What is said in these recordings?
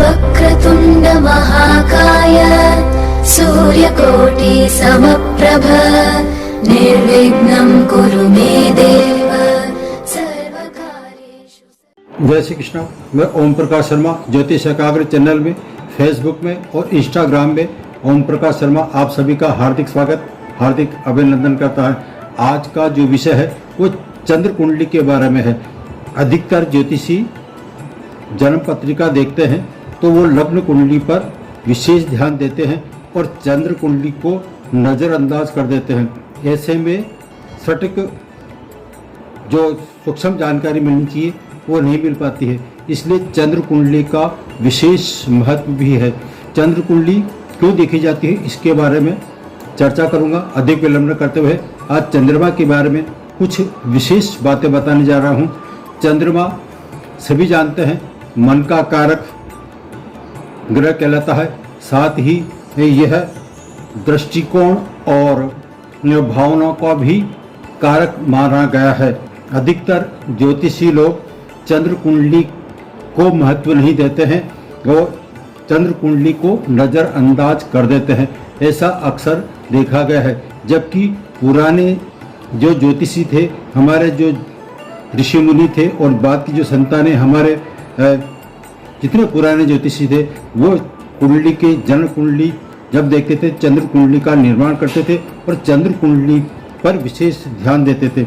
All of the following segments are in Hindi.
वक्रतुण्ड महाकाय सूर्यकोटि समप्रभ निर्विघ्नं कुरु मे देव सर्वकार्येषु। जय श्री कृष्ण। मैं ओम प्रकाश शर्मा ज्योतिष एकाग्र चैनल में, फेसबुक में और इंस्टाग्राम में ओम प्रकाश शर्मा आप सभी का हार्दिक स्वागत, हार्दिक अभिनंदन करता है। आज का जो विषय है वो चंद्र कुंडली के बारे में है। अधिकतर ज्योतिषी जन्म पत्रिका देखते हैं तो वो लग्न कुंडली पर विशेष ध्यान देते हैं और चंद्र कुंडली को नज़रअंदाज कर देते हैं। ऐसे में सटीक जो सूक्ष्म जानकारी मिलनी चाहिए वो नहीं मिल पाती है, इसलिए चंद्र कुंडली का विशेष महत्व भी है। चंद्र कुंडली क्यों देखी जाती है इसके बारे में चर्चा करूंगा। अधिक विलंब न करते हुए आज चंद्रमा के बारे में कुछ विशेष बातें बताने जा रहा हूं। चंद्रमा सभी जानते हैं मन का कारक ग्रह कहलाता है, साथ ही यह दृष्टिकोण और भावनाओं का भी कारक माना गया है। अधिकतर ज्योतिषी लोग चंद्र कुंडली को महत्व नहीं देते हैं और चंद्र कुंडली को नज़रअंदाज कर देते हैं, ऐसा अक्सर देखा गया है। जबकि पुराने जो ज्योतिषी थे, हमारे जो ऋषि मुनि थे और बाद की जो संतानें हमारे जितने पुराने ज्योतिषी थे वो कुंडली के जन्म कुंडली जब देखते थे चंद्र कुंडली का निर्माण करते थे और चंद्र कुंडली पर विशेष ध्यान देते थे।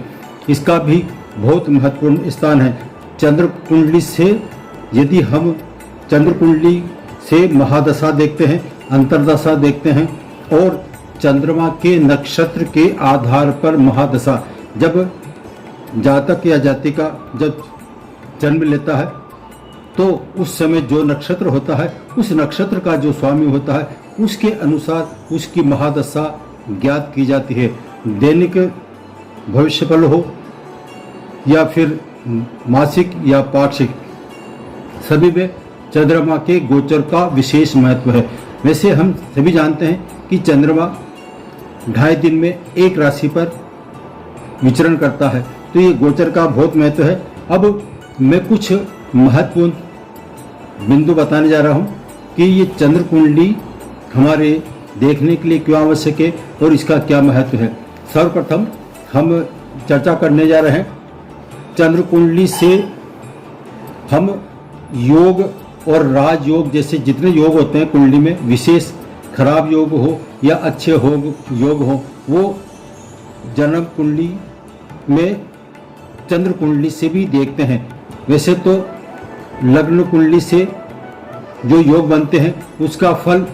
इसका भी बहुत महत्वपूर्ण स्थान है। चंद्र कुंडली से यदि हम चंद्र कुंडली से महादशा देखते हैं, अंतरदशा देखते हैं और चंद्रमा के नक्षत्र के आधार पर महादशा, जब जातक या जातिका जब जन्म लेता है तो उस समय जो नक्षत्र होता है उस नक्षत्र का जो स्वामी होता है उसके अनुसार उसकी महादशा ज्ञात की जाती है। दैनिक भविष्यफल हो या फिर मासिक या पाक्षिक, सभी में चंद्रमा के गोचर का विशेष महत्व है। वैसे हम सभी जानते हैं कि चंद्रमा 2.5 दिन में एक राशि पर विचरण करता है, तो ये गोचर का बहुत महत्व है। अब मैं कुछ महत्वपूर्ण बिंदु बताने जा रहा हूँ कि ये चंद्र कुंडली हमारे देखने के लिए क्यों आवश्यक है और इसका क्या महत्व है। सर्वप्रथम हम चर्चा करने जा रहे हैं चंद्र कुंडली से हम योग और राजयोग जैसे जितने योग होते हैं कुंडली में, विशेष खराब योग हो या अच्छे योग हो, वो जन्म कुंडली में चंद्र कुंडली से भी देखते हैं। वैसे तो लग्न कुंडली से जो योग बनते हैं उसका फल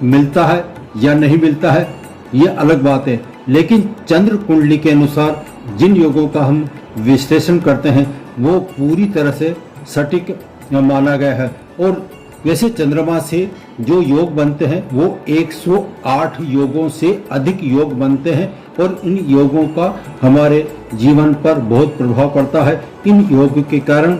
मिलता है या नहीं मिलता है ये अलग बात है, लेकिन चंद्र कुंडली के अनुसार जिन योगों का हम विश्लेषण करते हैं वो पूरी तरह से सटीक माना गया है। और वैसे चंद्रमा से जो योग बनते हैं वो 108 योगों से अधिक योग बनते हैं और इन योगों का हमारे जीवन पर बहुत प्रभाव पड़ता है। इन योग के कारण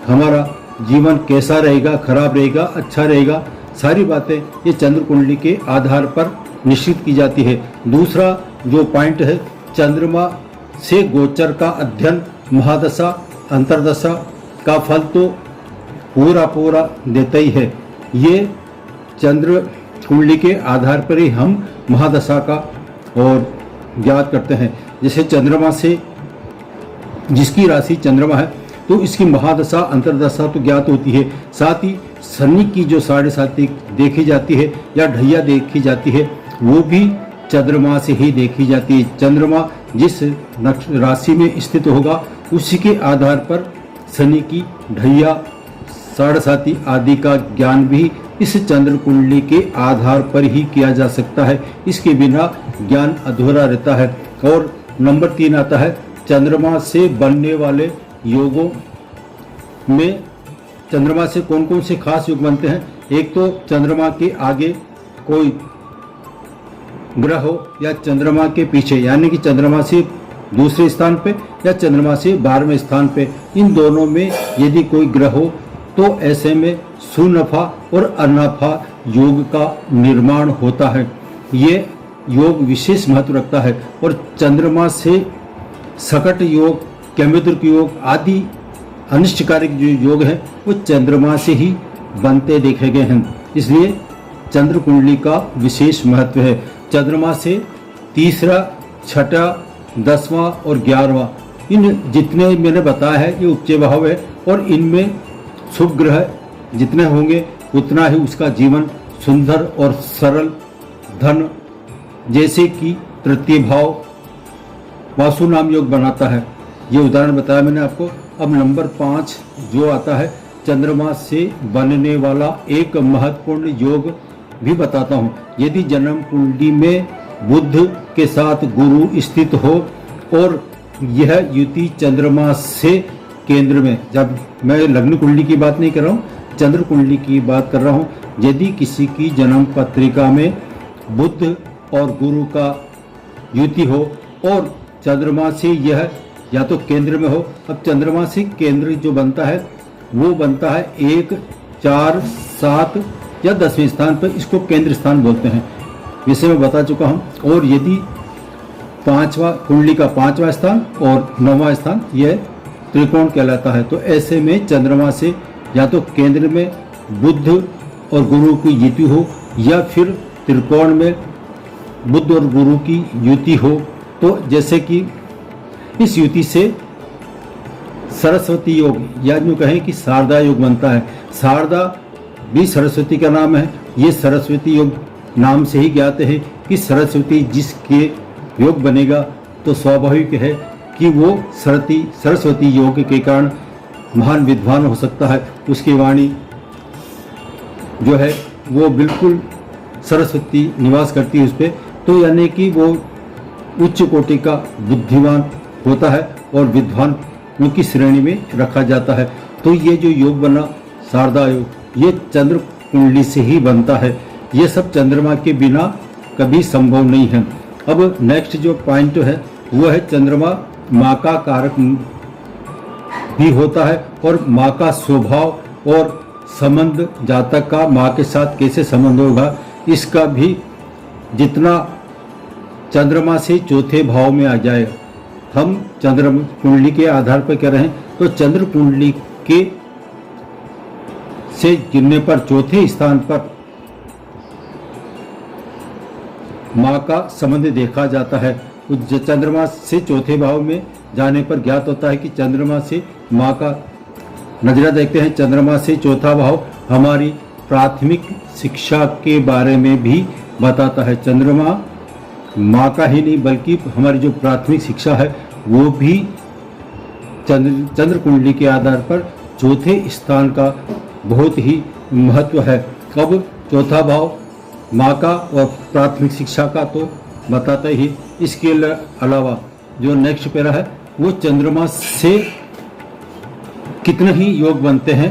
हमारा जीवन कैसा रहेगा, खराब रहेगा, अच्छा रहेगा, सारी बातें ये चंद्र कुंडली के आधार पर निश्चित की जाती है। दूसरा जो पॉइंट है, चंद्रमा से गोचर का अध्ययन, महादशा अंतरदशा का फल तो पूरा देता ही है। ये चंद्र कुंडली के आधार पर ही हम महादशा का और ज्ञात करते हैं। जैसे चंद्रमा से जिसकी राशि चंद्रमा है तो इसकी महादशा अंतरदशा तो ज्ञात होती है, साथ ही शनि की जो 7.5 देखी जाती है या ढैया देखी जाती है वो भी चंद्रमा से ही देखी जाती है। चंद्रमा जिस राशि में स्थित होगा उसी के आधार पर शनि की ढैया 7.5 आदि का ज्ञान भी इस चंद्र कुंडली के आधार पर ही किया जा सकता है, इसके बिना ज्ञान अधूरा रहता है। और नंबर 3 आता है चंद्रमा से बनने वाले योगों में। चंद्रमा से कौन कौन से खास योग बनते हैं। एक तो चंद्रमा के आगे कोई ग्रह हो या चंद्रमा के पीछे, यानी कि चंद्रमा से दूसरे स्थान पे या चंद्रमा से 12वें स्थान पे, इन दोनों में यदि कोई ग्रह हो तो ऐसे में सुनफा और अनफा योग का निर्माण होता है। ये योग विशेष महत्व रखता है और चंद्रमा से सकट योग, केमिद्रुक योग आदि अनिष्टकारक जो योग है वो चंद्रमा से ही बनते देखे गए हैं। इसलिए चंद्र कुंडली का विशेष महत्व है। चंद्रमा से तीसरा, छठा, 10वां और 11वां, इन जितने मैंने बताया है ये उपचय भाव है, और इनमें शुभ ग्रह जितने होंगे उतना ही उसका जीवन सुंदर और सरल, धन, जैसे कि तृतीय भाव वासु नाम योग बनाता है। ये उदाहरण बताया मैंने आपको। अब नंबर 5 जो आता है, चंद्रमा से बनने वाला एक महत्वपूर्ण योग भी बताता हूँ। यदि जन्म कुंडली में बुध के साथ गुरु स्थित हो और यह युति चंद्रमा से केंद्र में, जब मैं लग्न कुंडली की बात नहीं कर रहा हूँ, चंद्र कुंडली की बात कर रहा हूँ, यदि किसी की जन्म पत्रिका में बुध और गुरु का युति हो और चंद्रमा से यह या तो केंद्र में हो। अब चंद्रमा से केंद्र जो बनता है वो बनता है 1, 4, 7 या 10वें स्थान पर, इसको केंद्र स्थान बोलते हैं, जिसे मैं बता चुका हूँ। और यदि कुंडली का 5वां स्थान और 9वां स्थान यह त्रिकोण कहलाता है। तो ऐसे में चंद्रमा से या तो केंद्र में बुध और गुरु की युति हो या फिर त्रिकोण में बुध और गुरु की युति हो, तो जैसे कि इस युति से सरस्वती योग या यूँ कहें कि शारदा योग बनता है। शारदा भी सरस्वती का नाम है। ये सरस्वती योग नाम से ही ज्ञात है कि सरस्वती जिसके योग बनेगा तो स्वाभाविक है कि वो सरस्वती योग के कारण महान विद्वान हो सकता है। उसकी वाणी जो है वो बिल्कुल सरस्वती निवास करती है उस पर, तो यानी कि वो उच्च कोटि का बुद्धिमान होता है और विद्वान की श्रेणी में रखा जाता है। तो ये जो योग बना शारदा योग, ये चंद्र कुंडली से ही बनता है। ये सब चंद्रमा के बिना कभी संभव नहीं है। अब नेक्स्ट जो पॉइंट है वो है चंद्रमा माँ का कारक भी होता है, और माँ का स्वभाव और संबंध, जातक का माँ के साथ कैसे संबंध होगा, इसका भी जितना चंद्रमा से चौथे भाव में आ जाएगा। हम चंद्र कुंडली के आधार पर कह रहे हैं, तो चंद्र कुंडली के से गिरने पर चौथे स्थान पर माँ का संबंध देखा जाता है। चंद्रमा से चौथे भाव में जाने पर ज्ञात होता है कि चंद्रमा से माँ का नजरा देखते हैं। चंद्रमा से चौथा भाव हमारी प्राथमिक शिक्षा के बारे में भी बताता है। चंद्रमा माँ का ही नहीं बल्कि हमारी जो प्राथमिक शिक्षा है वो भी चंद्र कुंडली के आधार पर चौथे स्थान का बहुत ही महत्व है। अब चौथा भाव माँ का और प्राथमिक शिक्षा का तो बताता ही। इसके अलावा जो नेक्स्ट पैरा है वो चंद्रमा से कितने ही योग बनते हैं,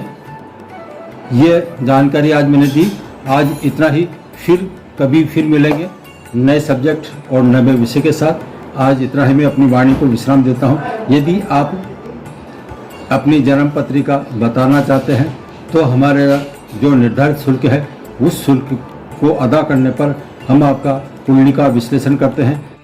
ये जानकारी आज मैंने दी। आज इतना ही, फिर मिलेंगे नए सब्जेक्ट और नए विषय के साथ। आज इतना ही, मैं अपनी वाणी को विश्राम देता हूँ। यदि आप अपनी जन्म पत्रिका बताना चाहते हैं तो हमारे जो निर्धारित शुल्क है उस शुल्क को अदा करने पर हम आपका कुंडली का विश्लेषण करते हैं।